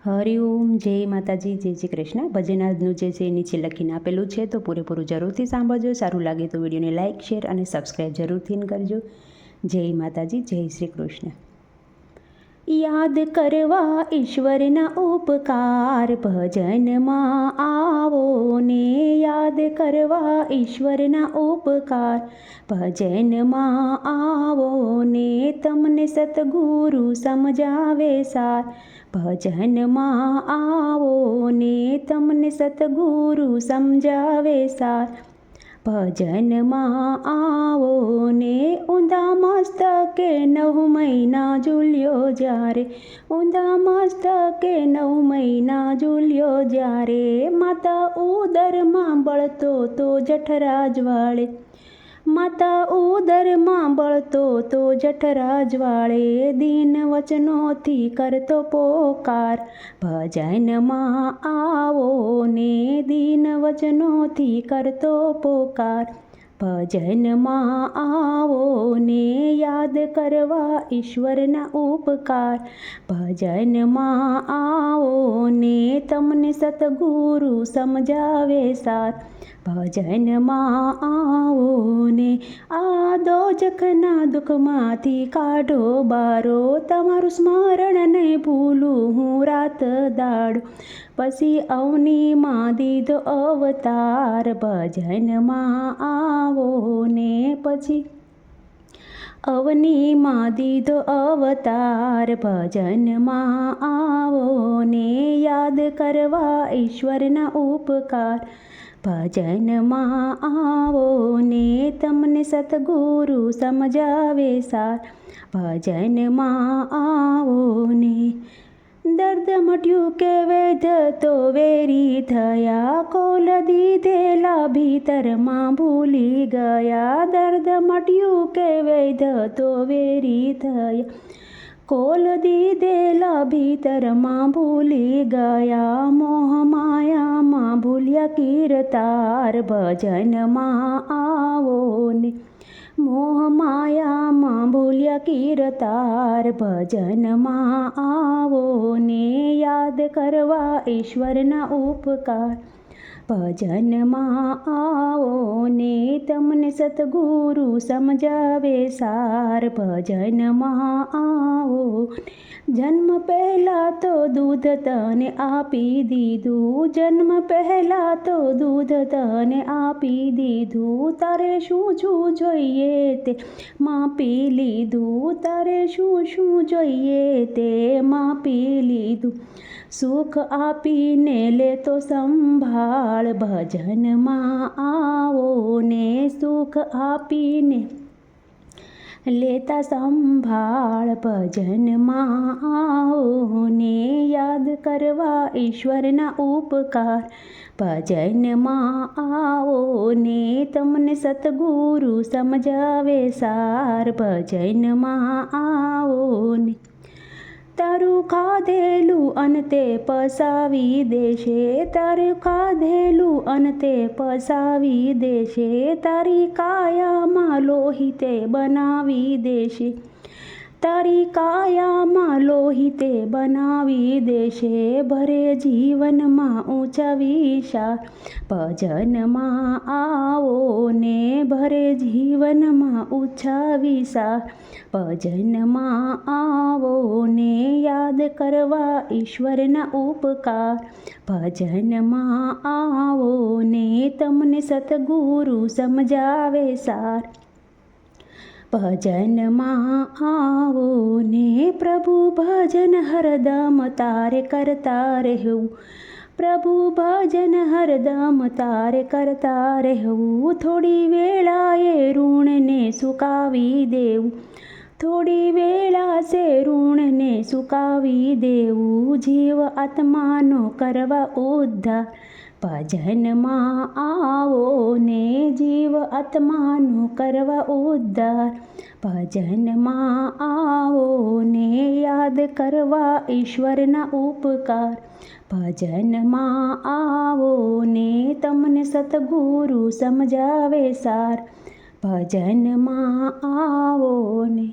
હરિઓમ, જય માતાજી, જય શ્રી કૃષ્ણ. ભજન આજનું જે છે એ નીચે લખીને આપેલું છે, તો પૂરેપૂરું જરૂરથી સાંભળજો. સારું લાગે તો વિડીયોને લાઇક, શેર અને સબસ્ક્રાઈબ જરૂરથી કરજો. જય માતાજી, જય શ્રી કૃષ્ણ. યાદ કરવા ઈશ્વરના ઉપકાર, ભજનમાં આવો ને. યાદ કરવા ઈશ્વરના ઉપકાર, ભજનમાં આવો ને. તમને સતગુરુ સમજાવે સાર, ભજનમાં આવો ને. તમને સતગુરુ સમજાવે સાર, ભજનમાં આવો ને. ઊંધા મસ્તકે 9 મહિના ઝૂલ્યો જ્યારે, ઊંધા મસ્તકે 9 મહિના ઝૂલ્યો જ્યારે. માતા ઉદરમાં બળતો તો જઠરાજ વાળે, માતા ઉદરમાં બળતો તો જઠરાજ વાળે. દીન વચનોથી કરતો પોકાર, ભજનમાં આવો ને. દીન વચનોથી કરતો પોકાર, ભજનમાં આવો ને. યાદ કરવા ઈશ્વરના ઉપકાર, ભજનમાં આવો ને. તમને સતગુરુ સમજાવે સાર, ભજનમાં આવો ને. આ દોજખના દુઃખમાંથી કાઢો બારો, તમારું સ્મરણ નહીં ભૂલું હું રાત દાડો. પછી અવનીમાં દીધો અવતાર, ભજનમાં આવો ને. પછી અવનીમાં દીધો અવતાર, ભજનમાં આવો ને. યાદ કરવા ઈશ્વરના ઉપકાર, ભજનમાં આવો ને. તમને સતગુરુ સમજાવે સાર, ભજનમાં આવો ને. દર્દ મટ્યું કે વેધ તો વેરી થયા, કોલ દીધેલા ભીતરમાં ભૂલી ગયા. દર્દ મટ્યું કે વેધ તો વેરી થયા, કોલ દીધેલા ભીતરમાં ભૂલી ગયા. મોહ માયામાં ભૂલ્યા કીર્તાર, ભજનમાં આવો ને. મોહ માયામાં ભૂલ્યા કીર્તાર, ભજનમાં આવો ને. યાદ કરવા ઈશ્વરના ઉપકાર, ભજનમાં આવો ને. તમને સતગુરુ સમજાવે સાર, ભજનમાં આવો ને. જન્મ પહેલાં તો દૂધ તને આપી દીધું, જન્મ પહેલાં તો દૂધ તને આપી દીધું. તારે શું શું જોઈએ તે માપી લીધું, તારે શું શું જોઈએ તે માપી લીધું. સુખ આપીને લેતો સંભાળ, ભજનમાં આવો ને. સુખ આપીને લેતા સંભાળ, ભજનમાં આવો ને. યાદ કરવા ઈશ્વરના ઉપકાર, ભજનમાં આવો ને. તમને સતગુરુ સમજાવે સાર, ભજનમાં આવો ને. તારું ખાધેલું અંતે પસાવી દેશે, તારું ખાધેલું અંતે પસાવી દેશે. તારી કાયામાં લોહી તે બનાવી દેશે, તારી કાયામાં લોહી તે બનાવી દેશે. ભરે જીવનમાં ઊંચા વિશાળ, ભજનમાં આવો ને. ભરે જીવનમાં ઊંચા વિશાળ, ભજનમાં આવો ને. યાદ કરવા ઈશ્વરના ઉપકાર, ભજનમાં આવો ને. તમને સતગુરુ સમજાવે સાર, ભજનમાં આવો ને. પ્રભુ ભજન હરદમ તારે કરતા રહેવું, પ્રભુ ભજન હરદમ તારે કરતા રહેવું. થોડી વેળાએ ઋણને સુકાવી દેવું, થોડી વેળા છે ઋણને સુકાવી દેવું. જીવ આત્માનો કરવા ઉદ્ધાર, ભજનમાં આવો ને. જીવ આત્માનો કરવા ઉદ્ધાર, ભજનમાં આવો ને. યાદ કરવા ઈશ્વરના ઉપકાર, ભજનમાં આવો ને. તમને સતગુરુ સમજાવે સાર, ભજનમાં આવો ને.